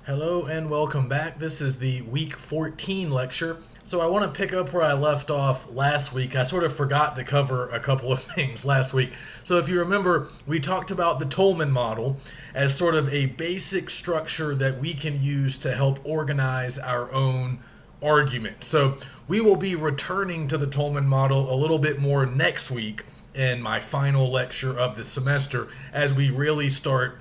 Hello and welcome back. This is the week 14 lecture. So I want to pick up where I left off last week. I sort of forgot to cover a couple of things last week. So if you remember, we talked about the Tolman model as sort of a basic structure that we can use to help organize our own argument. So we will be returning to the Tolman model a little bit more next week in my final lecture of the semester as we really start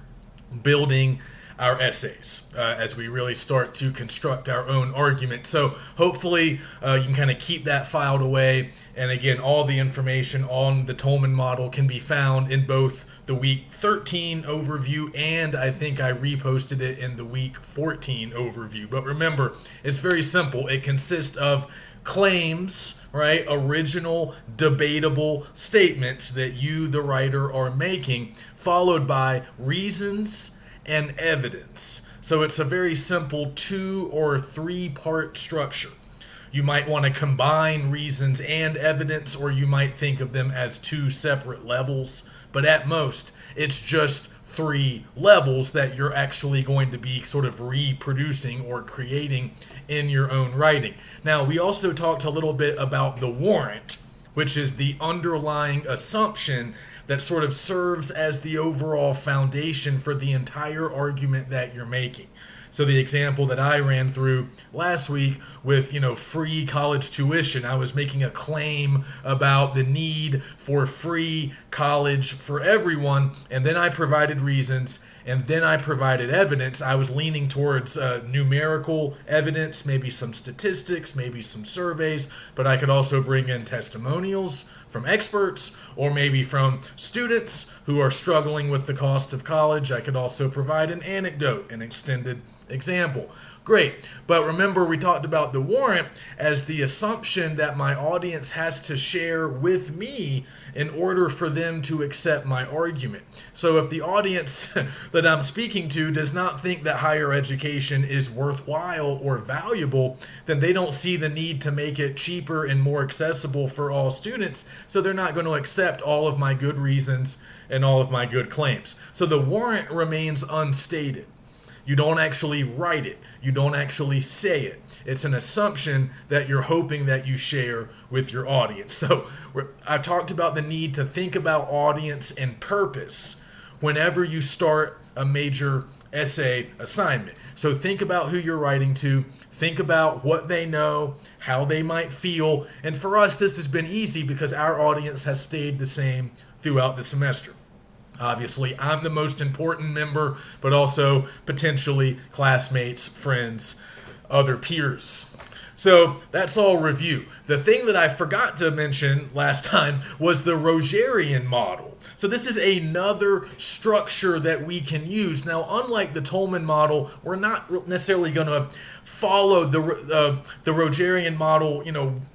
building our essays, as we really start to construct our own argument. So hopefully you can kind of keep that filed away. And again, all the information on the Tolman model can be found in both the week 13 overview and I think I reposted it in the week 14 overview. But remember, it's very simple. It consists of claims, right? Original, debatable statements that you, the writer, are making, followed by reasons and evidence. So it's a very simple 2 or 3 part structure. You might want to combine reasons and evidence, or you might think of them as 2 separate levels, but at most it's just 3 levels that you're actually going to be sort of reproducing or creating in your own writing. Now, we also talked a little bit about the warrant, which is the underlying assumption that sort of serves as the overall foundation for the entire argument that you're making. So the example that I ran through last week with, free college tuition, I was making a claim about the need for free college for everyone, and then I provided reasons, and then I provided evidence. I was leaning towards numerical evidence, maybe some statistics, maybe some surveys, but I could also bring in testimonials from experts or maybe from students who are struggling with the cost of college. I could also provide an anecdote, an extended example. Great. But remember, we talked about the warrant as the assumption that my audience has to share with me in order for them to accept my argument. So if the audience that I'm speaking to does not think that higher education is worthwhile or valuable, then they don't see the need to make it cheaper and more accessible for all students. So they're not going to accept all of my good reasons and all of my good claims. So the warrant remains unstated. You don't actually write it. You don't actually say it. It's an assumption that you're hoping that you share with your audience. So I've talked about the need to think about audience and purpose whenever you start a major essay assignment. So think about who you're writing to. Think about what they know, how they might feel. And for us, this has been easy because our audience has stayed the same throughout the semester. Obviously, I'm the most important member, but also potentially classmates, friends, other peers. So that's all review. The thing that I forgot to mention last time was the Rogerian model. So this is another structure that we can use. Now, unlike the Tolman model, we're not necessarily going to follow the Rogerian model,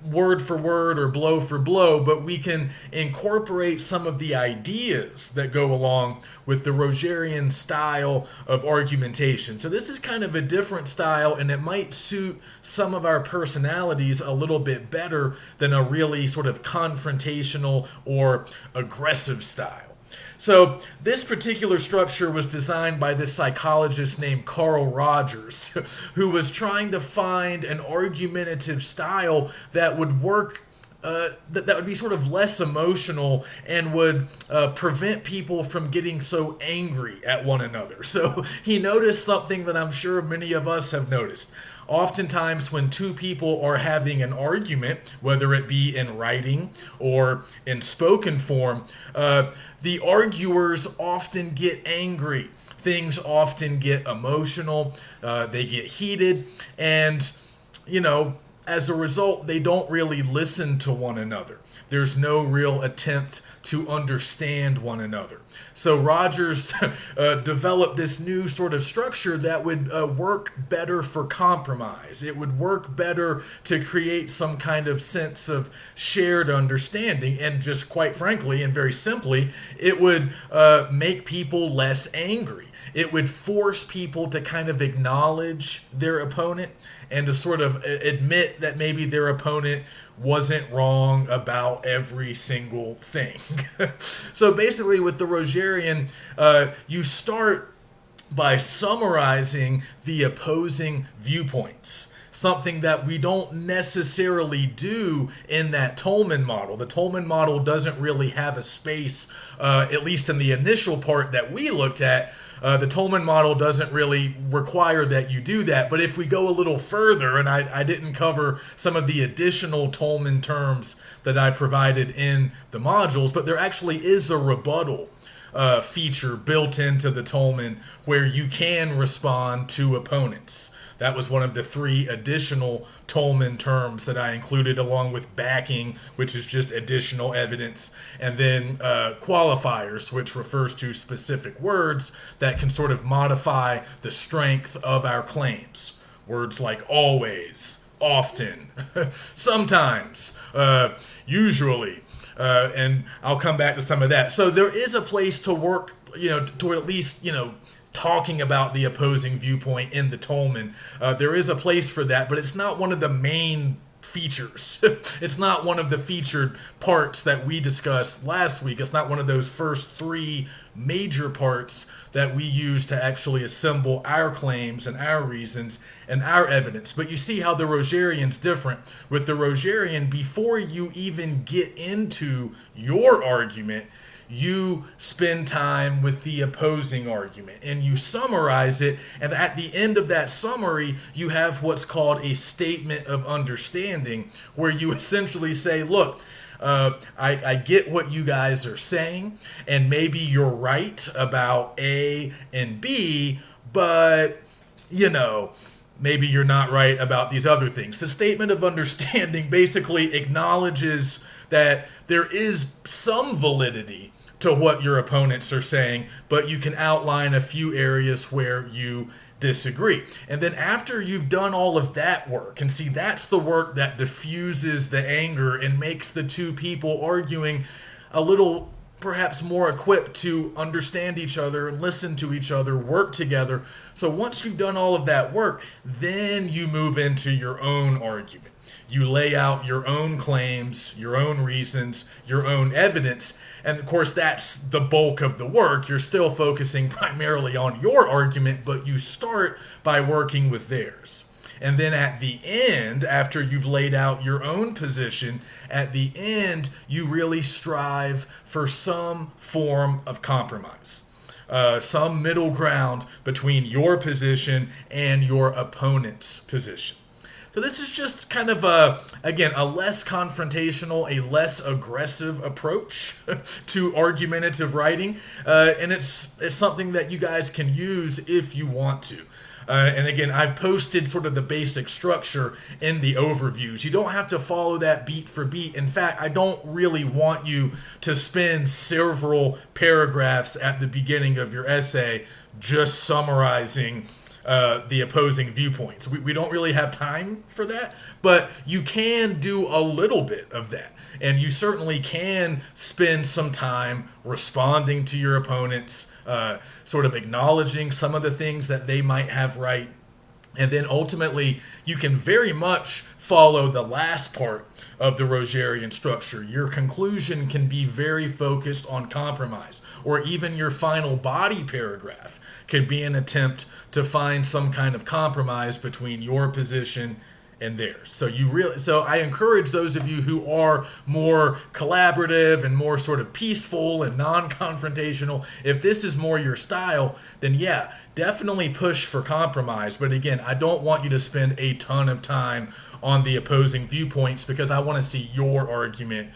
word for word or blow for blow, but we can incorporate some of the ideas that go along with the Rogerian style of argumentation. So this is kind of a different style, and it might suit some of our personalities a little bit better than a really sort of confrontational or aggressive style. So this particular structure was designed by this psychologist named Carl Rogers, who was trying to find an argumentative style that would work, that would be sort of less emotional and would prevent people from getting so angry at one another. So he noticed something that I'm sure many of us have noticed. Oftentimes when two people are having an argument, whether it be in writing or in spoken form, the arguers often get angry. Things often get emotional, they get heated, and, as a result, they don't really listen to one another. There's no real attempt to understand one another. So Rogers developed this new sort of structure that would work better for compromise. It would work better to create some kind of sense of shared understanding. And just quite frankly and very simply, it would make people less angry. It would force people to kind of acknowledge their opponent and to sort of admit that maybe their opponent wasn't wrong about every single thing. So basically with the Rogerian, you start by summarizing the opposing viewpoints. Something that we don't necessarily do in that Tolman model. The Tolman model doesn't really have a space, at least in the initial part that we looked at. The Tolman model doesn't really require that you do that. But if we go a little further, and I didn't cover some of the additional Tolman terms that I provided in the modules, but there actually is a rebuttal feature built into the Tolman where you can respond to opponents. That was one of the 3 additional Tolman terms that I included, along with backing, which is just additional evidence, and then qualifiers, which refers to specific words that can sort of modify the strength of our claims. Words like always, often, sometimes, usually. And I'll come back to some of that. So there is a place to work, to at least, talking about the opposing viewpoint in the Tolman. There is a place for that, but it's not one of the main features. It's not one of the featured parts that we discussed last week. It's not one of those first 3 major parts that we use to actually assemble our claims and our reasons and our evidence. But you see how the Rogerian's different. With the Rogerian, before you even get into your argument, you spend time with the opposing argument and you summarize it, and at the end of that summary you have what's called a statement of understanding, where you essentially say, look, I get what you guys are saying, and maybe you're right about A and B, but maybe you're not right about these other things. The statement of understanding basically acknowledges that there is some validity to what your opponents are saying, but you can outline a few areas where you disagree. And then after you've done all of that work, and see, that's the work that diffuses the anger and makes the 2 people arguing a little perhaps more equipped to understand each other and listen to each other, work together. So once you've done all of that work, then you move into your own argument. You lay out your own claims, your own reasons, your own evidence. And of course, that's the bulk of the work. You're still focusing primarily on your argument, but you start by working with theirs. And then at the end, after you've laid out your own position, at the end, you really strive for some form of compromise. Some middle ground between your position and your opponent's position. So this is just kind of a less confrontational, a less aggressive approach to argumentative writing, and it's something that you guys can use if you want to. And again, I've posted sort of the basic structure in the overviews. You don't have to follow that beat for beat. In fact, I don't really want you to spend several paragraphs at the beginning of your essay just summarizing the opposing viewpoints. We don't really have time for that, but you can do a little bit of that. And you certainly can spend some time responding to your opponents, sort of acknowledging some of the things that they might have right. And then ultimately, you can very much follow the last part of the Rogerian structure. Your conclusion can be very focused on compromise, or even your final body paragraph could be an attempt to find some kind of compromise between your position and theirs. So I encourage those of you who are more collaborative and more sort of peaceful and non-confrontational, if this is more your style, then yeah, definitely push for compromise. But again, I don't want you to spend a ton of time on the opposing viewpoints, because I want to see your argument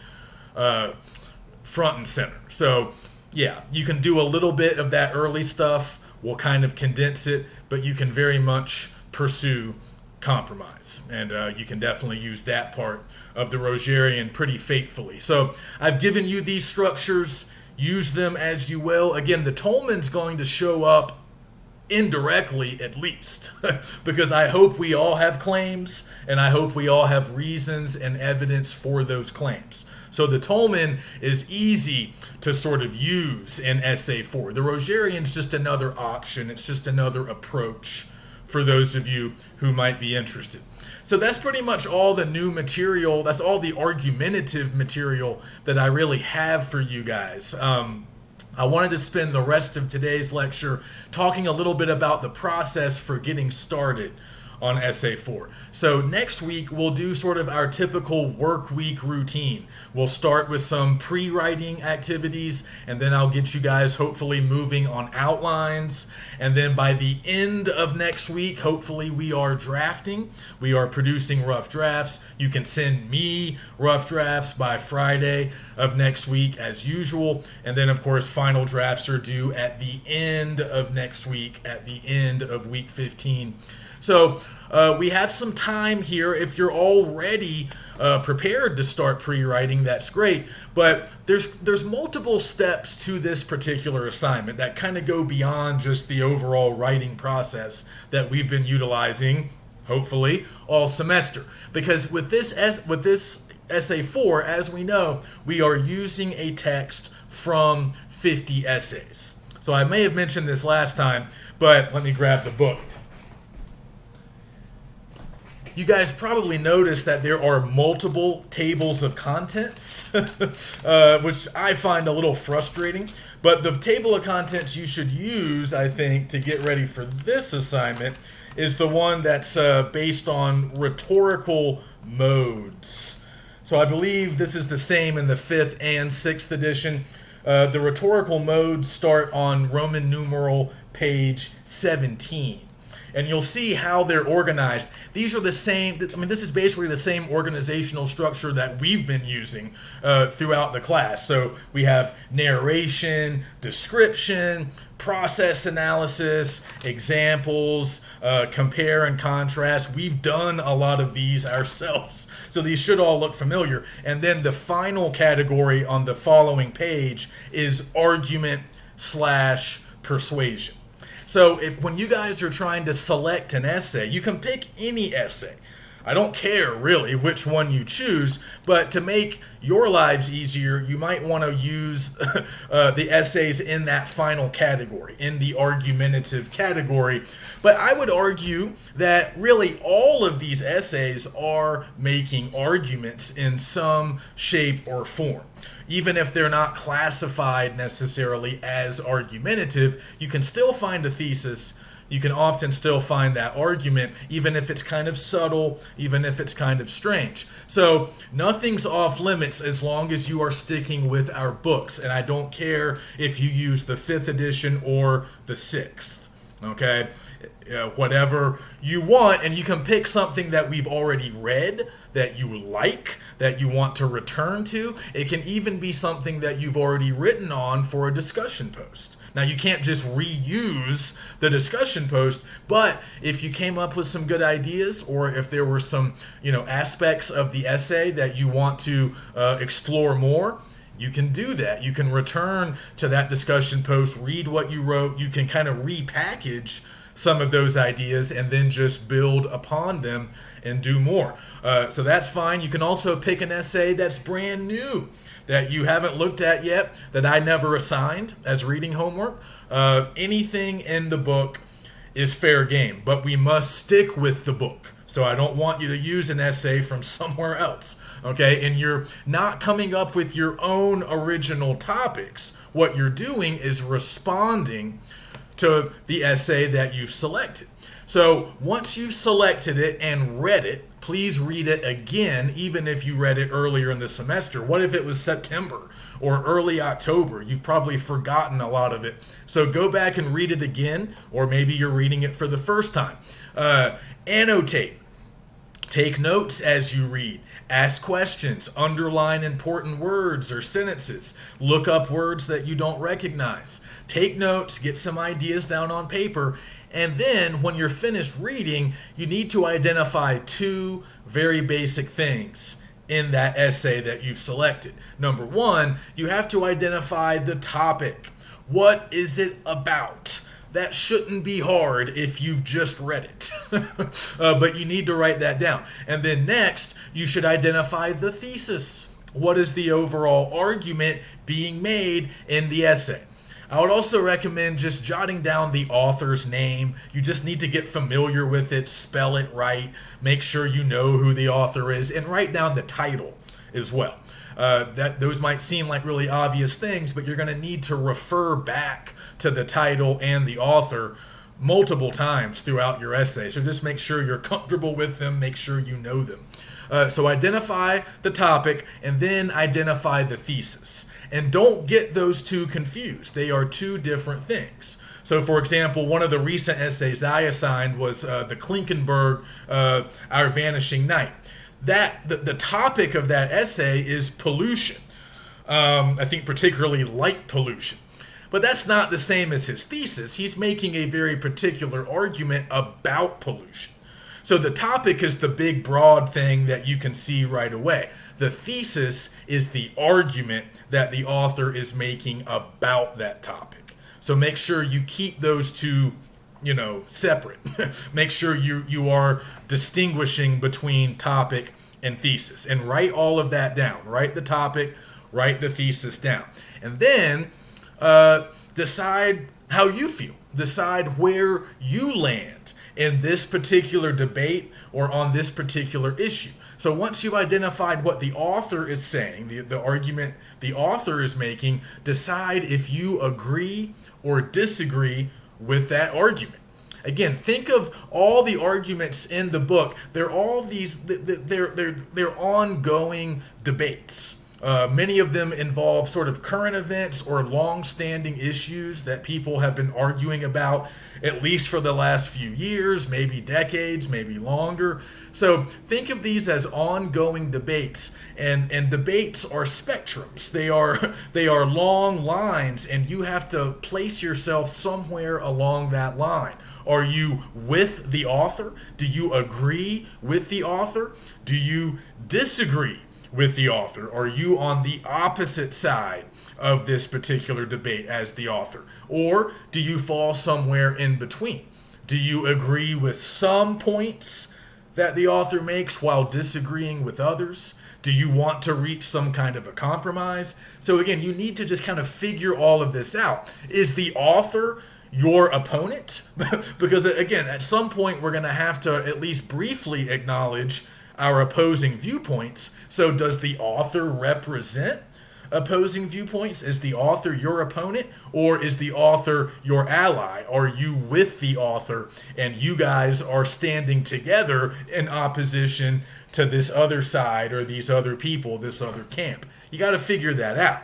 front and center. So yeah, you can do a little bit of that early stuff. We'll kind of condense it, but you can very much pursue compromise, and you can definitely use that part of the Rogerian pretty faithfully. So I've given you these structures. Use them as you will. Again, the Tolman's going to show up indirectly, at least, because I hope we all have claims, and I hope we all have reasons and evidence for those claims. So the Tolman is easy to sort of use in Essay 4. The Rogerian's just another option. It's just another approach for those of you who might be interested. So that's pretty much all the new material. That's all the argumentative material that I really have for you guys. I wanted to spend the rest of today's lecture talking a little bit about the process for getting started on Essay 4. So next week we'll do sort of our typical work week routine. We'll start with some pre-writing activities, and then I'll get you guys hopefully moving on outlines. And then by the end of next week, hopefully we are drafting. We are producing rough drafts. You can send me rough drafts by Friday of next week as usual. And then of course final drafts are due at the end of next week, at the end of week 15. So we have some time here. If you're already prepared to start pre-writing, that's great. But there's multiple steps to this particular assignment that kind of go beyond just the overall writing process that we've been utilizing, hopefully, all semester. Because with this Essay 4, as we know, we are using a text from 50 essays. So I may have mentioned this last time, but let me grab the book. You guys probably noticed that there are multiple tables of contents, which I find a little frustrating. But the table of contents you should use, I think, to get ready for this assignment is the one that's based on rhetorical modes. So I believe this is the same in the 5th and 6th edition. The rhetorical modes start on Roman numeral page 17. And you'll see how they're organized. These are the same, this is basically the same organizational structure that we've been using throughout the class. So we have narration, description, process analysis, examples, compare and contrast. We've done a lot of these ourselves. So these should all look familiar. And then the final category on the following page is argument/persuasion. So when you guys are trying to select an essay, you can pick any essay. I don't care really which one you choose, but to make your lives easier, you might want to use the essays in that final category, in the argumentative category. But I would argue that really all of these essays are making arguments in some shape or form. Even if they're not classified necessarily as argumentative, you can still find a thesis. You can often still find that argument, even if it's kind of subtle, even if it's kind of strange. So nothing's off limits as long as you are sticking with our books. And I don't care if you use the 5th edition or the 6th, okay? Whatever you want, and you can pick something that we've already read, that you like, that you want to return to. It can even be something that you've already written on for a discussion post. Now, you can't just reuse the discussion post, but if you came up with some good ideas, or if there were some, aspects of the essay that you want to explore more, you can do that. You can return to that discussion post, read what you wrote. You can kind of repackage some of those ideas and then just build upon them and do more. So that's fine. You can also pick an essay that's brand new, that you haven't looked at yet, that I never assigned as reading homework. Anything in the book is fair game, but we must stick with the book. So I don't want you to use an essay from somewhere else, okay? And you're not coming up with your own original topics. What you're doing is responding to the essay that you've selected. So once you've selected it and read it, please read it again, even if you read it earlier in the semester. What if it was September or early October? You've probably forgotten a lot of it. So go back and read it again, or maybe you're reading it for the first time. Annotate. Take notes as you read. Ask questions. Underline important words or sentences. Look up words that you don't recognize. Take notes. Get some ideas down on paper. And then when you're finished reading, you need to identify 2 very basic things in that essay that you've selected. Number 1, you have to identify the topic. What is it about? That shouldn't be hard if you've just read it, but you need to write that down. And then next, you should identify the thesis. What is the overall argument being made in the essay? I would also recommend just jotting down the author's name. You just need to get familiar with it, spell it right, make sure you know who the author is, and write down the title as well. That those might seem like really obvious things, but you're going to need to refer back to the title and the author multiple times throughout your essay. So just make sure you're comfortable with them, make sure you know them. So identify the topic and then identify the thesis. And don't get those two confused. They are two different things. So, for example, one of the recent essays I assigned was the Klinkenberg, Our Vanishing Night. The topic of that essay is pollution. I think particularly light pollution. But that's not the same as his thesis. He's making a very particular argument about pollution. So the topic is the big broad thing that you can see right away. The thesis is the argument that the author is making about that topic. So make sure you keep those two, separate. Make sure you are distinguishing between topic and thesis. And write all of that down. Write the topic, write the thesis down. And then decide how you feel. Decide where you land in this particular debate or on this particular issue. So once you've identified what the author is saying, the argument the author is making, decide if you agree or disagree with that argument. Again, think of all the arguments in the book. They're all they're ongoing debates. Many of them involve sort of current events or long-standing issues that people have been arguing about at least for the last few years, maybe decades, maybe longer. So think of these as ongoing debates, and debates are spectrums. They are long lines, and you have to place yourself somewhere along that line. Are you with the author? Do you agree with the author? Do you disagree with the author? Are you on the opposite side of this particular debate as the author? Or do you fall somewhere in between? Do you agree with some points that the author makes while disagreeing with others? Do you want to reach some kind of a compromise? So again, you need to just kind of figure all of this out. Is the author your opponent? Because again, at some point we're going to have to at least briefly acknowledge our opposing viewpoints. So does the author represent opposing viewpoints? Is the author your opponent, or is the author your ally? Are you with the author and you guys are standing together in opposition to this other side or these other people, this other camp? You got to figure that out.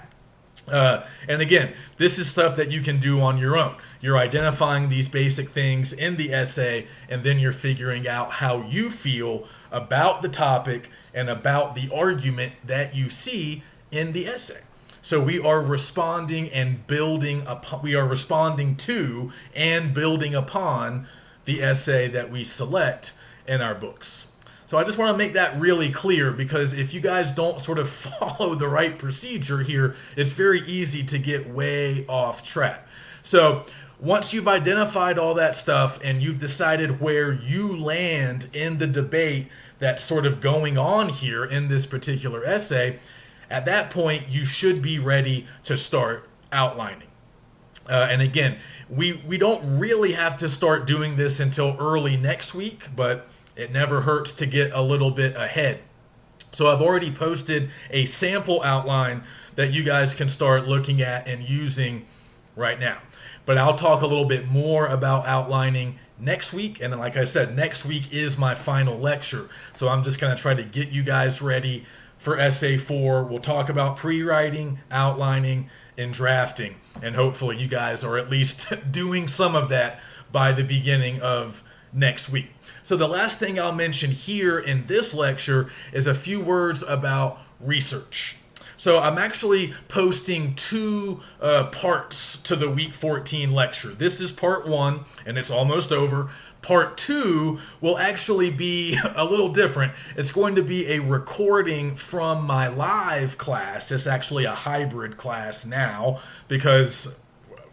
And again, this is stuff that you can do on your own. You're identifying these basic things in the essay, and then you're figuring out how you feel about the topic and about the argument that you see in the essay. So we are responding and building upon, we are responding to and building upon the essay that we select in our books. So I just want to make that really clear, because if you guys don't sort of follow the right procedure here, it's very easy to get way off track. So once you've identified all that stuff and you've decided where you land in the debate that's sort of going on here in this particular essay, at that point you should be ready to start outlining. And again, we don't really have to start doing this until early next week, but it never hurts to get a little bit ahead. So I've already posted a sample outline that you guys can start looking at and using right now. But I'll talk a little bit more about outlining next week. And like I said, next week is my final lecture. So I'm just going to try to get you guys ready for Essay 4. We'll talk about pre-writing, outlining, and drafting. And hopefully you guys are at least doing some of that by the beginning of next week. So the last thing I'll mention here in this lecture is a few words about research. So I'm actually posting two parts to the week 14 lecture. This is part 1, and it's almost over. Part 2 will actually be a little different. It's going to be a recording from my live class. It's actually a hybrid class now because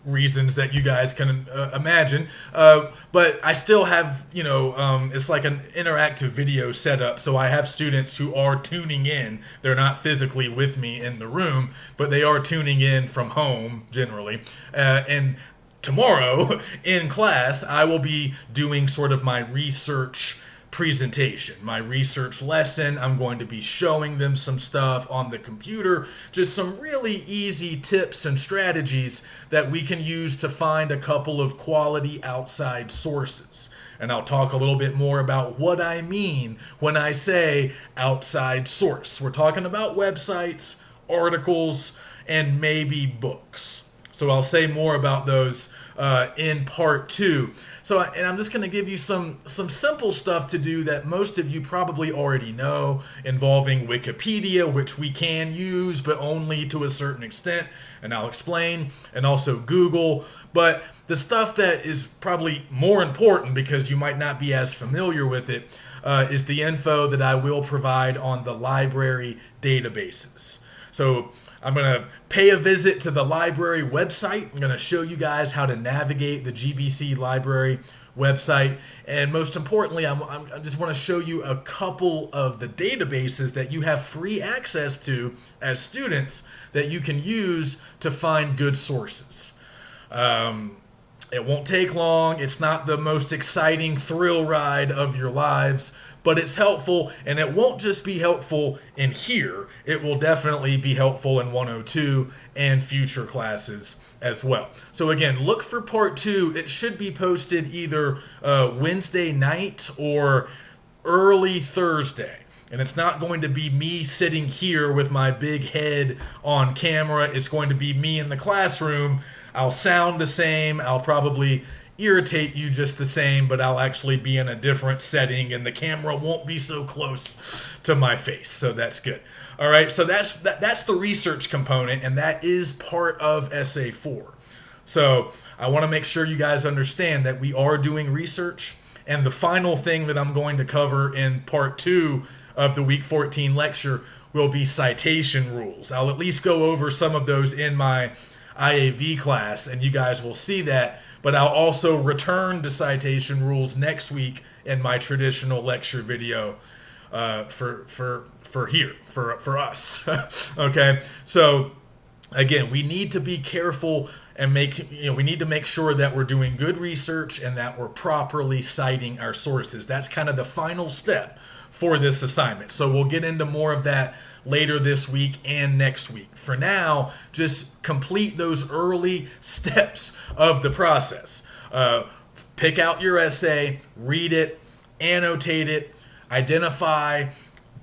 reasons that you guys can imagine, but I still have, it's like an interactive video setup, so I have students who are tuning in. They're not physically with me in the room, but they are tuning in from home generally, and tomorrow in class I will be doing sort of my research presentation, my research lesson. I'm going to be showing them some stuff on the computer, just some really easy tips and strategies that we can use to find a couple of quality outside sources. And I'll talk a little bit more about what I mean when I say outside source. We're talking about websites, articles, and maybe books. So I'll say more about those in part 2. And I'm just going to give you some simple stuff to do that most of you probably already know, involving Wikipedia, which we can use, but only to a certain extent, and I'll explain, and also Google. But the stuff that is probably more important, because you might not be as familiar with it, is the info that I will provide on the library databases. So I'm going to pay a visit to the library website. I'm going to show you guys how to navigate the GBC library website. And most importantly, I just want to show you a couple of the databases that you have free access to as students that you can use to find good sources. It won't take long. It's not the most exciting thrill ride of your lives, but it's helpful, and it won't just be helpful in here. It will definitely be helpful in 102 and future classes as well. So again, look for part 2. It should be posted either Wednesday night or early Thursday. And it's not going to be me sitting here with my big head on camera. It's going to be me in the classroom. I'll sound the same. I'll probably irritate you just the same, but I'll actually be in a different setting, and the camera won't be so close to my face. So that's good. All right, so that's the research component, and that is part of Essay 4. So I want to make sure you guys understand that we are doing research, and the final thing that I'm going to cover in part 2 of the week 14 lecture will be citation rules. I'll at least go over some of those in my IAV class, and you guys will see that, but I'll also return to citation rules next week in my traditional lecture video for us. Okay, so again, we need to be careful and we need to make sure that we're doing good research and that we're properly citing our sources. That's kind of the final step for this assignment. So we'll get into more of that later this week and next week. For now, just complete those early steps of the process. Pick out your essay, read it, annotate it, identify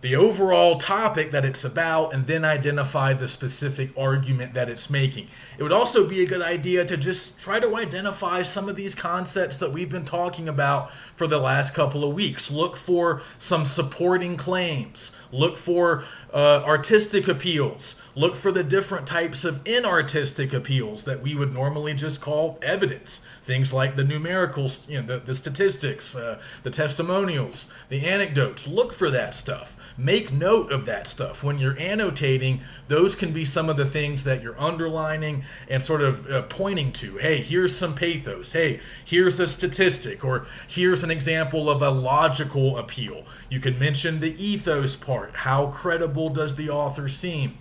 the overall topic that it's about, and then identify the specific argument that it's making. It would also be a good idea to just try to identify some of these concepts that we've been talking about for the last couple of weeks. Look for some supporting claims. Look for artistic appeals. Look for the different types of inartistic appeals that we would normally just call evidence. Things like the numericals, the statistics, the testimonials, the anecdotes. Look for that stuff. Make note of that stuff. When you're annotating, those can be some of the things that you're underlining and sort of pointing to. Hey, here's some pathos. Hey, here's a statistic, or here's an example of a logical appeal. You can mention the ethos part. How credible does the author seem?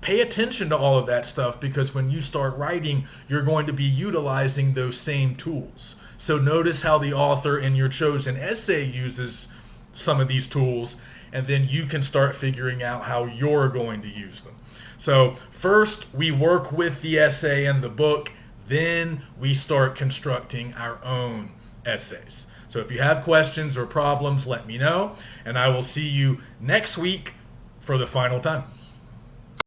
Pay attention to all of that stuff, because when you start writing, you're going to be utilizing those same tools. So notice how the author in your chosen essay uses some of these tools, and then you can start figuring out how you're going to use them. So first, we work with the essay and the book, then we start constructing our own essays. So if you have questions or problems, let me know, and I will see you next week for the final time.